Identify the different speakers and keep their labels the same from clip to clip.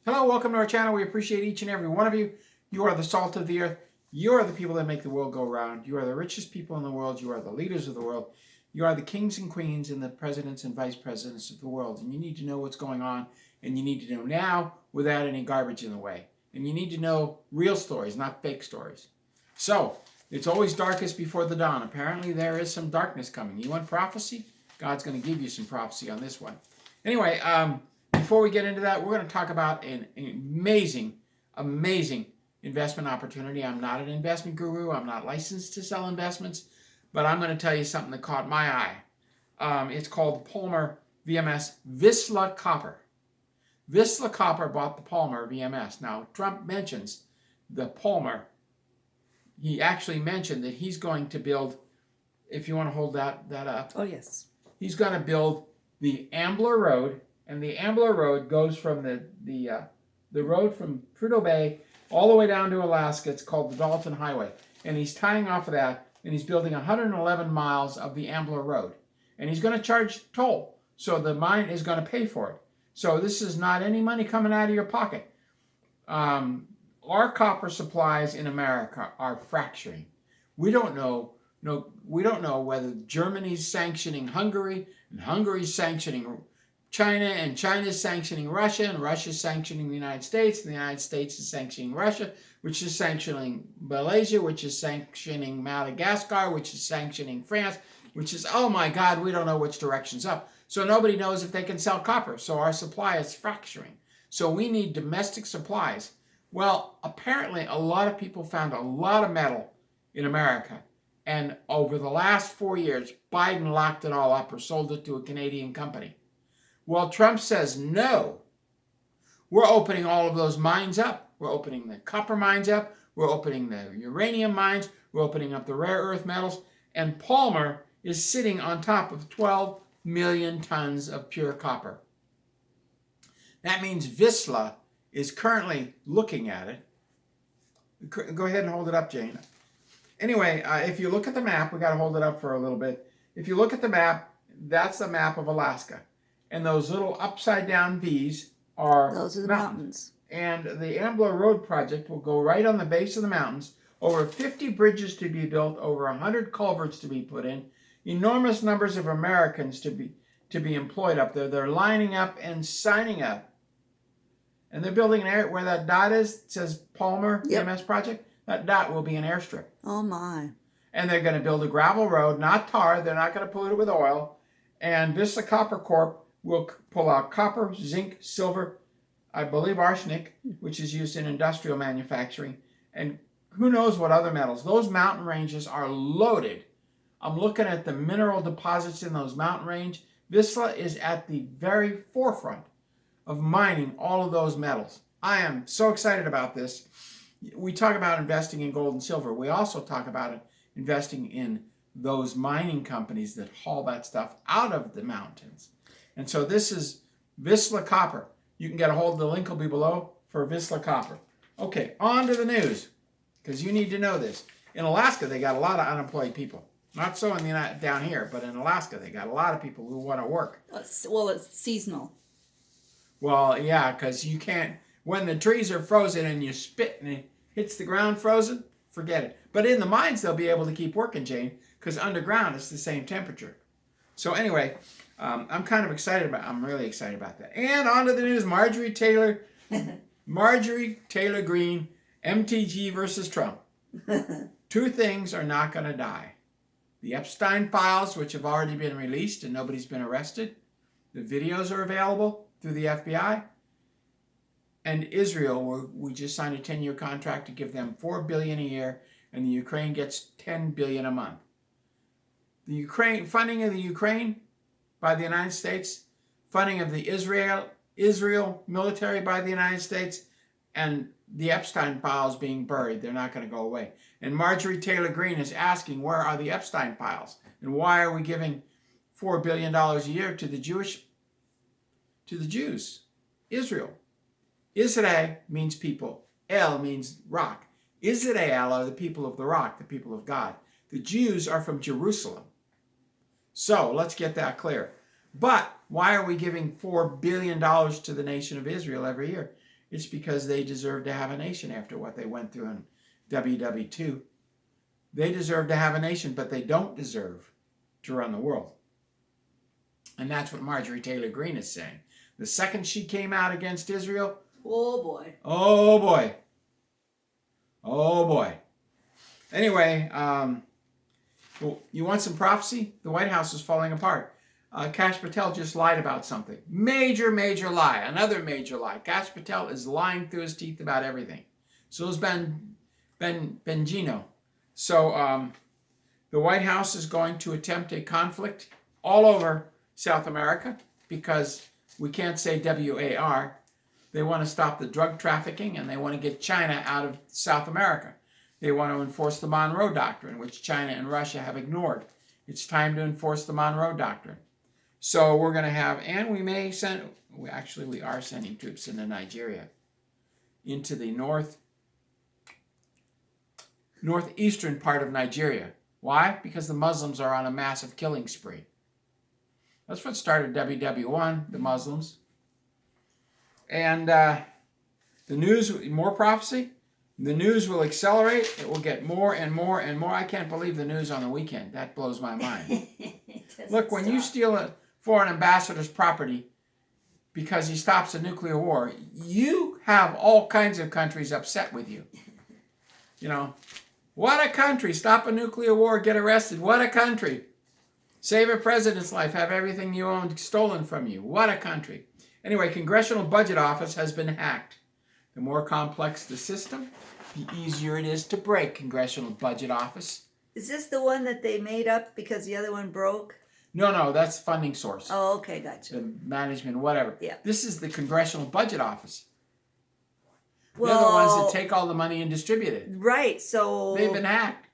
Speaker 1: Hello, welcome to our channel. We appreciate each and every one of you. You are the salt of the earth. You are the people that make the world go round. You are the richest people in the world. You are the leaders of the world. You are the kings and queens and the presidents and vice presidents of the world. And you need to know what's going on. And you need to know now without any garbage in the way. And you need to know real stories, not fake stories. So, it's always darkest before the dawn. Apparently, there is some darkness coming. You want prophecy? God's going to give you some prophecy on this one. Anyway, before we get into that, we're going to talk about an amazing, amazing investment opportunity. I'm not an investment guru. I'm not licensed to sell investments, but I'm going to tell you something that caught my eye. It's called Palmer VMS Vizsla Copper. Vizsla Copper bought the Palmer VMS. Now, Trump mentions the Palmer. He actually mentioned that he's going to build, if you want to hold that up.
Speaker 2: Oh, yes.
Speaker 1: He's going to build the Ambler Road, and the Ambler Road goes from the road from Prudhoe Bay all the way down to Alaska. It's called the Dalton Highway, and he's tying off of that, and he's building 111 miles of the Ambler Road, and he's going to charge toll, so the mine is going to pay for it. So this is not any money coming out of your pocket. Our copper supplies in America are fracturing. We don't know. We don't know whether Germany's sanctioning Hungary, and Hungary's sanctioning China, and China's sanctioning Russia, and Russia's sanctioning the United States, and the United States is sanctioning Russia, which is sanctioning Malaysia, which is sanctioning Madagascar, which is sanctioning France, which is, oh my God, we don't know which direction's up. So nobody knows if they can sell copper. So our supply is fracturing. So we need domestic supplies. Well, apparently a lot of people found a lot of metal in America. And over the last 4 years, Biden locked it all up or sold it to a Canadian company. Well, Trump says no. We're opening all of those mines up. We're opening the copper mines up. We're opening the uranium mines. We're opening up the rare earth metals. And Palmer is sitting on top of 12 million tons of pure copper. That means Vizsla is currently looking at it. Go ahead and hold it up, Jane. Anyway, if you look at the map, we got to hold it up for a little bit. If you look at the map, that's the map of Alaska. And those little upside down V's are
Speaker 2: Those are the mountains.
Speaker 1: And the Ambler Road project will go right on the base of the mountains. Over 50 bridges to be built, over 100 culverts to be put in, enormous numbers of Americans to be employed up there. They're lining up and signing up. And they're building an area where that dot is, it says Palmer VMS project. That dot will be an airstrip.
Speaker 2: Oh, my.
Speaker 1: And they're going to build a gravel road, not tar. They're not going to pollute it with oil. And Vizsla Copper Corp will pull out copper, zinc, silver, I believe arsenic, which is used in industrial manufacturing, and who knows what other metals. Those mountain ranges are loaded. I'm looking at the mineral deposits in those mountain range. Vizsla is at the very forefront of mining all of those metals. I am so excited about this. We talk about investing in gold and silver. We also talk about investing in those mining companies that haul that stuff out of the mountains. And so this is Vizsla Copper. You can get a hold of the link will be below for Vizsla Copper. Okay, on to the news, because you need to know this. In Alaska, they got a lot of unemployed people. Not so in the down here, but in Alaska, they got a lot of people who want to work.
Speaker 2: Well, it's seasonal.
Speaker 1: Well, yeah, because you can't, when the trees are frozen and you spit and it hits the ground frozen, forget it. But in the mines, they'll be able to keep working, Jane, because underground it's the same temperature. So anyway, I'm kind of excited about. I'm really excited about that. And on to the news: Marjorie Taylor Greene, MTG versus Trump. Two things are not going to die: the Epstein files, which have already been released and nobody's been arrested. The videos are available through the FBI. And Israel, where we just signed a 10-year contract to give them $4 billion a year, and the Ukraine gets $10 billion a month. The Ukraine funding of the Ukraine by the United States, funding of the Israel military by the United States, and the Epstein files being buried. They're not going to go away. And Marjorie Taylor Greene is asking, where are the Epstein files? And why are we giving $4 billion a year to the Jews? Israel. Israel means people. El means rock. Israel are the people of the rock, the people of God. The Jews are from Jerusalem. So let's get that clear. But why are we giving $4 billion to the nation of Israel every year? It's because they deserve to have a nation after what they went through in WW2. They deserve to have a nation, but they don't deserve to run the world. And that's what Marjorie Taylor Greene is saying. The second she came out against Israel,
Speaker 2: Oh boy.
Speaker 1: oh boy. Oh boy. Anyway, you want some prophecy? The White House is falling apart. Kash Patel just lied about something. Major, major lie. Another major lie. Kash Patel is lying through his teeth about everything. So is Bengino. So the White House is going to attempt a conflict all over South America because we can't say WAR. They want to stop the drug trafficking and they want to get China out of South America. They want to enforce the Monroe Doctrine, which China and Russia have ignored. It's time to enforce the Monroe Doctrine. So we're going to have, and we may send, we are sending troops into Nigeria, into the northeastern part of Nigeria. Why? Because the Muslims are on a massive killing spree. That's what started WW1, the Muslims. And the news, more prophecy, the news will accelerate. It will get more and more and more. I can't believe the news on the weekend. That blows my mind. Look, when you steal a foreign ambassador's property because he stops a nuclear war, you have all kinds of countries upset with you. You know, what a country. Stop a nuclear war, get arrested. What a country. Save a president's life, have everything you owned stolen from you. What a country. Anyway, Congressional Budget Office has been hacked. The more complex the system, the easier it is to break Congressional Budget Office.
Speaker 2: Is this the one that they made up because the other one broke?
Speaker 1: No, that's funding source.
Speaker 2: Oh, okay, gotcha.
Speaker 1: The management, whatever.
Speaker 2: Yeah.
Speaker 1: This is the Congressional Budget Office.
Speaker 2: Well,
Speaker 1: They're the ones that take all the money and distribute it.
Speaker 2: Right, so
Speaker 1: They've been hacked.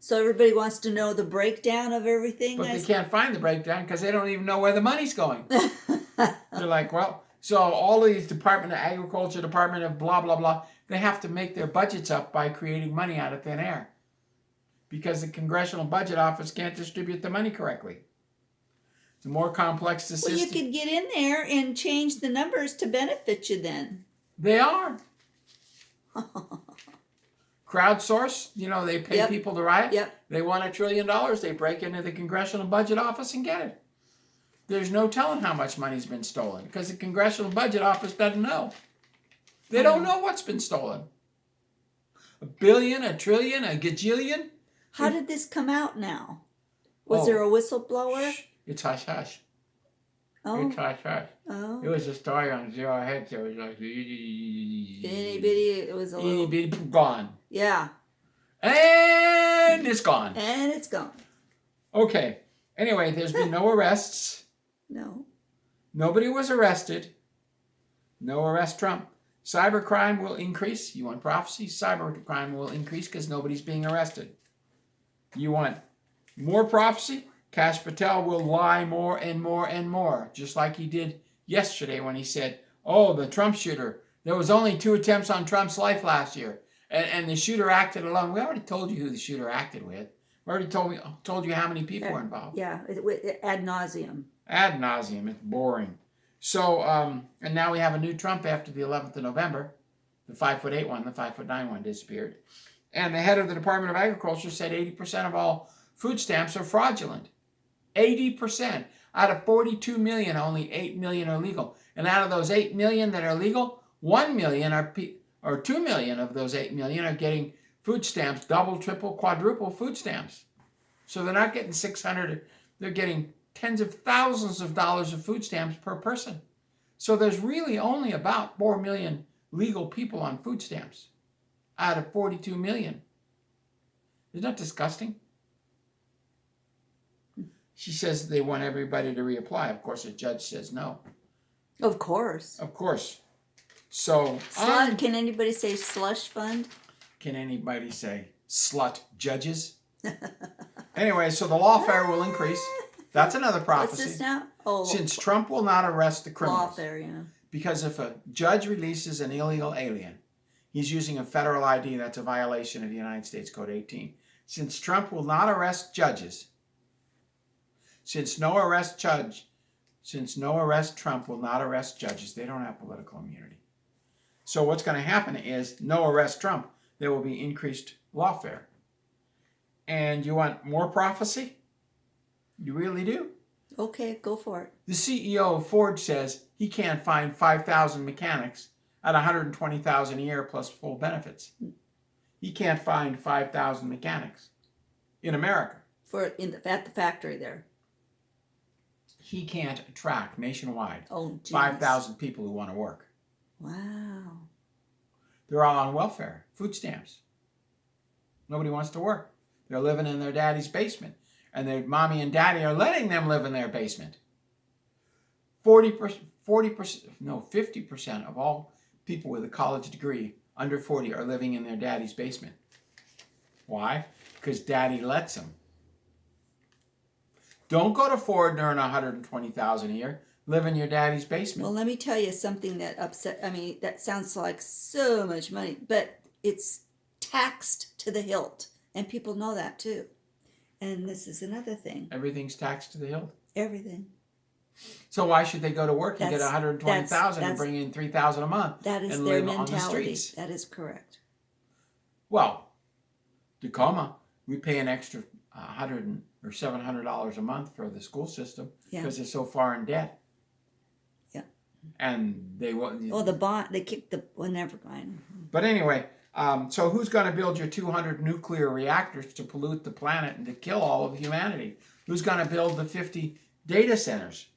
Speaker 2: So everybody wants to know the breakdown of everything?
Speaker 1: But they can't find the breakdown because they don't even know where the money's going. They're like, well, so all these Department of Agriculture, Department of blah, blah, blah, they have to make their budgets up by creating money out of thin air. Because the Congressional Budget Office can't distribute the money correctly. The more complex the system...
Speaker 2: Well, you could get in there and change the numbers to benefit you then.
Speaker 1: They are. Crowdsource, they pay people to riot.
Speaker 2: Yep.
Speaker 1: They want $1 trillion. They break into the Congressional Budget Office and get it. There's no telling how much money's been stolen because the Congressional Budget Office doesn't know. They don't know what's been stolen. $1 billion, $1 trillion, $1 gajillion.
Speaker 2: How did this come out now? Was there a whistleblower?
Speaker 1: Shh, it's hush hush.
Speaker 2: Oh.
Speaker 1: It's hush hush.
Speaker 2: Oh.
Speaker 1: It was a story on Zero Hedge. It was like
Speaker 2: Itty bitty. It was a little.
Speaker 1: itty bitty gone.
Speaker 2: Yeah.
Speaker 1: And it's gone.
Speaker 2: And it's gone.
Speaker 1: Okay. Anyway, there's been no arrests.
Speaker 2: No.
Speaker 1: Nobody was arrested. No arrest Trump. Cybercrime will increase. You want prophecy? Cybercrime will increase because nobody's being arrested. You want more prophecy? Kash Patel will lie more and more and more, just like he did yesterday when he said, oh, the Trump shooter. There was only 2 attempts on Trump's life last year, and the shooter acted alone. We already told you who the shooter acted with. We already told you how many people were involved.
Speaker 2: Yeah, ad nauseum.
Speaker 1: Ad nauseum. It's boring. So, and now we have a new Trump after the 11th of November. The 5'8" one, the 5'9" one disappeared. And the head of the Department of Agriculture said 80% of all food stamps are fraudulent. 80%. Out of 42 million, only 8 million are legal. And out of those 8 million that are legal, 1 million or 2 million of those 8 million are getting food stamps, double, triple, quadruple food stamps. So they're not getting 600, they're getting tens of thousands of dollars of food stamps per person. So there's really only about 4 million legal people on food stamps out of 42 million. Isn't that disgusting? She says they want everybody to reapply. Of course, the judge says no.
Speaker 2: Of course.
Speaker 1: Of course. So,
Speaker 2: can anybody say slush fund?
Speaker 1: Can anybody say slut judges? Anyway, so the lawfare will increase. That's another prophecy.
Speaker 2: What's this now? Oh,
Speaker 1: Since Trump will not arrest the criminals.
Speaker 2: lawfare, yeah.
Speaker 1: Because if a judge releases an illegal alien, he's using a federal ID that's a violation of the United States Code 18. Since Trump will not arrest judges, since no arrest judge since no arrest, Trump will not arrest judges. They don't have political immunity. So what's going to happen is no arrest Trump. There will be increased lawfare. And you want more prophecy? You really do?
Speaker 2: Okay, go for it.
Speaker 1: The CEO of Ford says he can't find 5,000 mechanics at $120,000 a year plus full benefits. He can't find 5,000 mechanics in America.
Speaker 2: At the factory there.
Speaker 1: He can't attract nationwide
Speaker 2: Oh, geez.
Speaker 1: 5,000 people who want to work.
Speaker 2: Wow.
Speaker 1: They're all on welfare, food stamps. Nobody wants to work. They're living in their daddy's basement. And their mommy and daddy are letting them live in their basement. 50% of all people with a college degree under 40 are living in their daddy's basement. Why? Because daddy lets them. Don't go to Ford and earn $120,000 a year. Live in your daddy's basement.
Speaker 2: Well, let me tell you something that that sounds like so much money, but it's taxed to the hilt. And people know that too. And this is another thing.
Speaker 1: Everything's taxed to the hilt.
Speaker 2: Everything.
Speaker 1: So why should they go to work and get $120,000 and bring in $3,000 a month?
Speaker 2: That is
Speaker 1: and
Speaker 2: their
Speaker 1: live on the
Speaker 2: mentality.
Speaker 1: streets?
Speaker 2: That is correct.
Speaker 1: Well, Tacoma, we pay an extra $100 or $700 a month for the school system because they're so far in debt.
Speaker 2: Yeah.
Speaker 1: And they will.
Speaker 2: Oh, the bond. They kicked the. Well, never mind.
Speaker 1: But anyway, so who's going to build your 200 nuclear reactors to pollute the planet and to kill all of humanity? Who's going to build the 50 data centers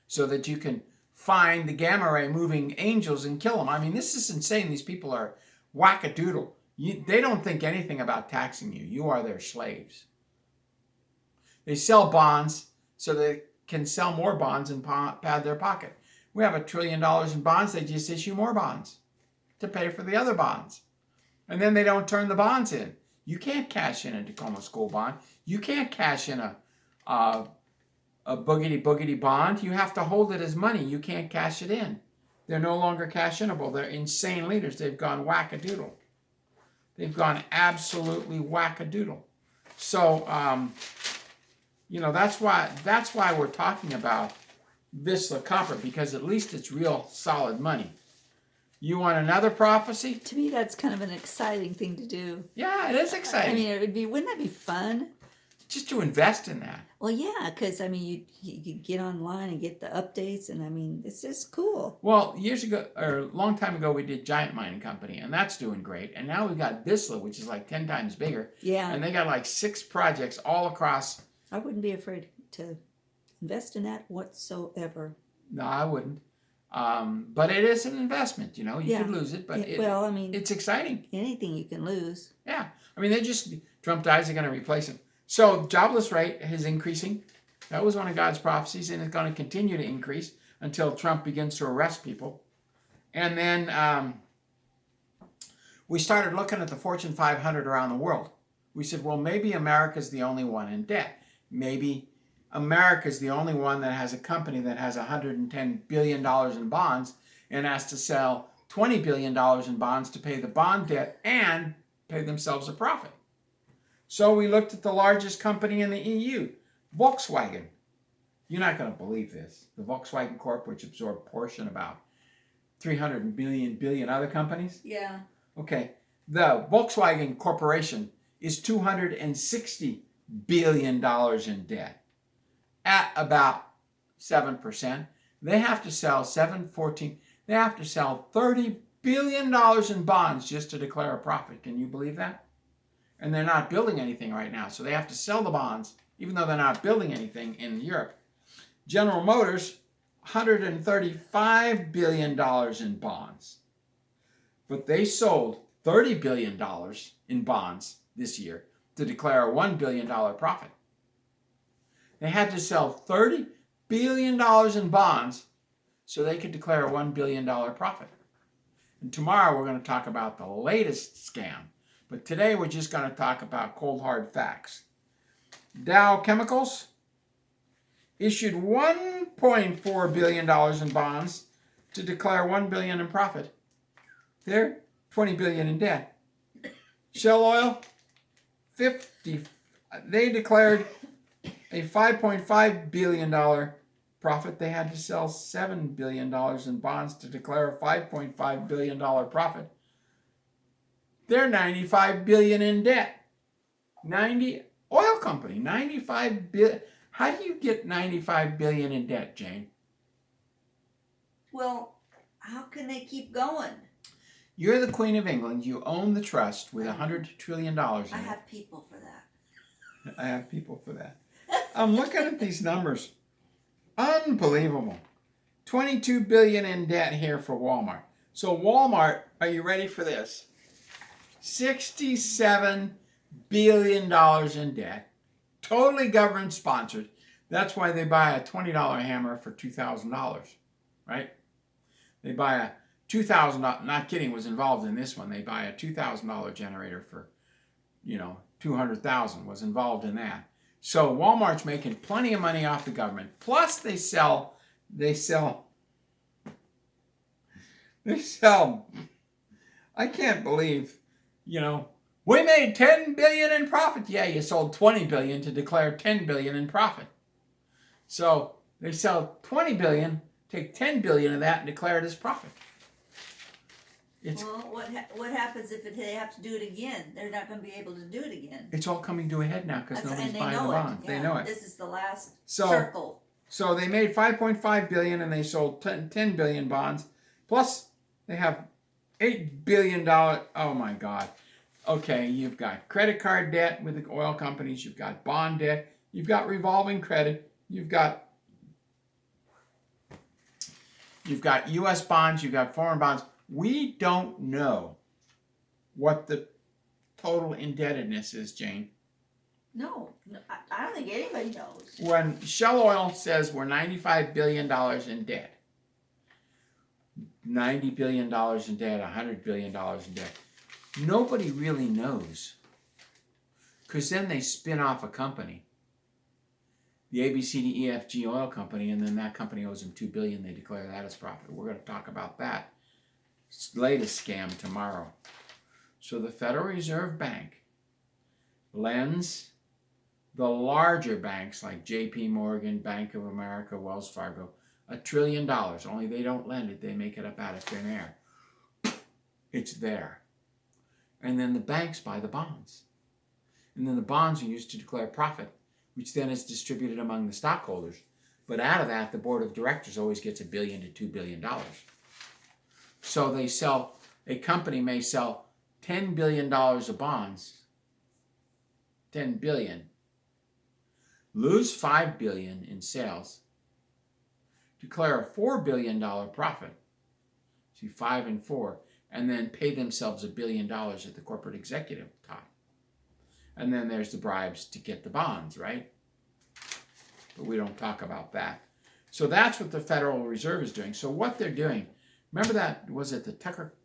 Speaker 1: so that you can find the gamma ray moving angels and kill them? I mean, this is insane. These people are wackadoodle. They don't think anything about taxing you. You are their slaves. They sell bonds so they can sell more bonds and pad their pocket. We have $1 trillion in bonds. They just issue more bonds to pay for the other bonds. And then they don't turn the bonds in. You can't cash in a Tacoma school bond. You can't cash in a boogity bond. You have to hold it as money. You can't cash it in. They're no longer cash-inable. They're insane leaders. They've gone wackadoodle. They've gone absolutely wackadoodle. So, that's why we're talking about Vizsla Copper, because at least it's real solid money. You want another prophecy?
Speaker 2: To me, that's kind of an exciting thing to do.
Speaker 1: Yeah, it is exciting.
Speaker 2: I mean, wouldn't that be fun?
Speaker 1: Just to invest in that.
Speaker 2: Well, yeah, because, I mean, you get online and get the updates, and, I mean, it's just cool.
Speaker 1: Well, years ago, or a long time ago, we did Giant Mining Company, and that's doing great. And now we've got Vizsla, which is like 10 times bigger.
Speaker 2: Yeah.
Speaker 1: And they got like 6 projects all across.
Speaker 2: I wouldn't be afraid to invest in that whatsoever.
Speaker 1: No, I wouldn't. But it is an investment, you could lose it, but it's exciting.
Speaker 2: Anything you can lose.
Speaker 1: Yeah. I mean, Trump dies, they're going to replace him. So jobless rate is increasing. That was one of God's prophecies, and it's going to continue to increase until Trump begins to arrest people. And then we started looking at the Fortune 500 around the world. We said, well, maybe America's the only one in debt. Maybe America's the only one that has a company that has $110 billion in bonds and has to sell $20 billion in bonds to pay the bond debt and pay themselves a profit. So we looked at the largest company in the EU, Volkswagen. You're not going to believe this. The Volkswagen Corp, which absorbed Porsche and about 300 billion other companies.
Speaker 2: Yeah.
Speaker 1: Okay. The Volkswagen Corporation is $260 billion in debt at about 7%. They have to sell they have to sell $30 billion in bonds just to declare a profit. Can you believe that? And they're not building anything right now, so they have to sell the bonds, even though they're not building anything in Europe. General Motors, $135 billion in bonds. But they sold $30 billion in bonds this year to declare a $1 billion profit. They had to sell $30 billion in bonds so they could declare a $1 billion profit. And tomorrow we're going to talk about the latest scam. But today we're just going to talk about cold hard facts. Dow Chemicals issued $1.4 billion in bonds to declare $1 billion in profit. They're $20 billion in debt. Shell Oil, they declared a $5.5 billion profit, they had to sell $7 billion in bonds to declare a $5.5 billion profit. They're $95 billion in debt. Oil company, $95 billion. How do you get $95 billion in debt, Jane?
Speaker 2: Well, how can they keep going?
Speaker 1: You're the Queen of England. You own the trust with $100 trillion in it.
Speaker 2: I have people for that.
Speaker 1: I have people for that. I'm looking at these numbers. Unbelievable. $22 billion in debt here for Walmart. So Walmart, are you ready for this? $67 billion in debt. Totally government sponsored. That's why they buy a $20 hammer for $2,000, right? They buy a $2,000, not kidding, was involved in this one. They buy a $2,000 generator for, $200,000, was involved in that. So Walmart's making plenty of money off the government. Plus they sell, I can't believe, we made $10 billion in profit. Yeah, you sold $20 billion to declare $10 billion in profit. So they sell $20 billion, take $10 billion of that and declare it as profit.
Speaker 2: Well, what happens if they have to do it again? They're not going to be able to do it again.
Speaker 1: It's all coming to a head now because nobody's buying the bond.
Speaker 2: Yeah,
Speaker 1: they know it.
Speaker 2: This is the last
Speaker 1: So-
Speaker 2: circle.
Speaker 1: So they made $5.5 billion and they sold 10 billion bonds. Plus they have $8 billion. Oh my God. Okay, you've got credit card debt with the oil companies. You've got bond debt. You've got revolving credit. You've got U.S. bonds. You've got foreign bonds. We don't know what the total indebtedness is, Jane.
Speaker 2: No, I don't think anybody knows.
Speaker 1: When Shell Oil says we're $95 billion in debt, $90 billion in debt, $100 billion in debt, nobody really knows. Because then they spin off a company, the ABCDEFG Oil Company, and then that company owes them $2 billion. They declare that as profit. We're going to talk about that latest scam tomorrow. So the Federal Reserve Bank lends the larger banks like JP Morgan, Bank of America, Wells Fargo, $1 trillion. Only they don't lend it. They make it up out of thin air. It's there. And then the banks buy the bonds. And then the bonds are used to declare profit, which then is distributed among the stockholders. But out of that, the board of directors always gets $1 billion to $2 billion. So a company may sell $10 billion of bonds, $10 billion, lose $5 billion in sales, declare a $4 billion profit, see 5 and 4, and then pay themselves $1 billion at the corporate executive top. And then there's the bribes to get the bonds, right? But we don't talk about that. So that's what the Federal Reserve is doing. So what they're doing, remember that, was it the Tucker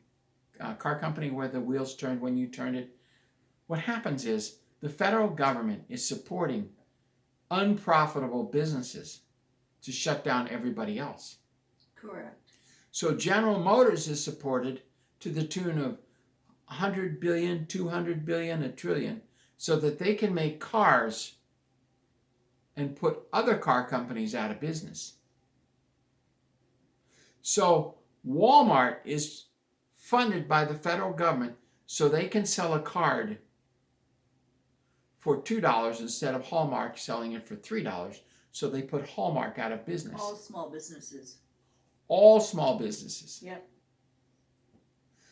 Speaker 1: car company where the wheels turned when you turned it? What happens is the federal government is supporting unprofitable businesses to shut down everybody else.
Speaker 2: Correct.
Speaker 1: So General Motors is supported to the tune of $100 billion, $200 billion, $1 trillion, so that they can make cars and put other car companies out of business. So Walmart is funded by the federal government so they can sell a card for $2 instead of Hallmark selling it for $3. So they put Hallmark out of business.
Speaker 2: All small businesses.
Speaker 1: All small businesses.
Speaker 2: Yep.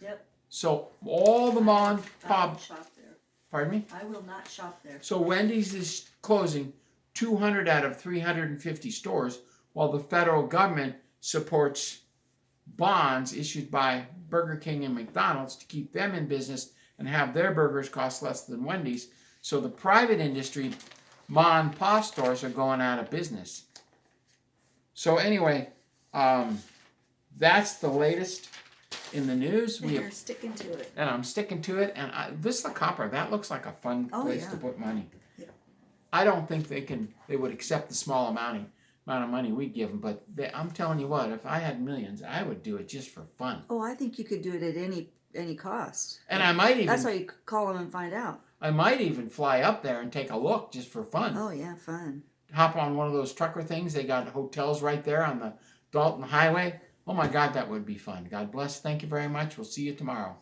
Speaker 2: Yep.
Speaker 1: So all the mom
Speaker 2: I
Speaker 1: pop.
Speaker 2: won't shop there.
Speaker 1: Pardon me?
Speaker 2: I will not shop there.
Speaker 1: So Wendy's is closing 200 out of 350 stores, while the federal government supports bonds issued by Burger King and McDonald's to keep them in business and have their burgers cost less than Wendy's. So the private industry, mom and pop stores, are going out of business. So anyway, that's the latest in the news.
Speaker 2: And you're sticking to it.
Speaker 1: And I'm sticking to it. And Vista Copper, that looks like a fun place
Speaker 2: yeah.
Speaker 1: to put money.
Speaker 2: Yeah.
Speaker 1: I don't think they would accept the small amount of money we give them. But I'm telling you what, if I had millions, I would do it just for fun.
Speaker 2: Oh, I think you could do it at any cost.
Speaker 1: And I might even.
Speaker 2: That's why you call them and find out.
Speaker 1: I might even fly up there and take a look just for fun.
Speaker 2: Oh yeah, fun.
Speaker 1: hop on one of those trucker things. They got hotels right there on the Dalton Highway. Oh my God, that would be fun. God bless. Thank you very much. We'll see you tomorrow.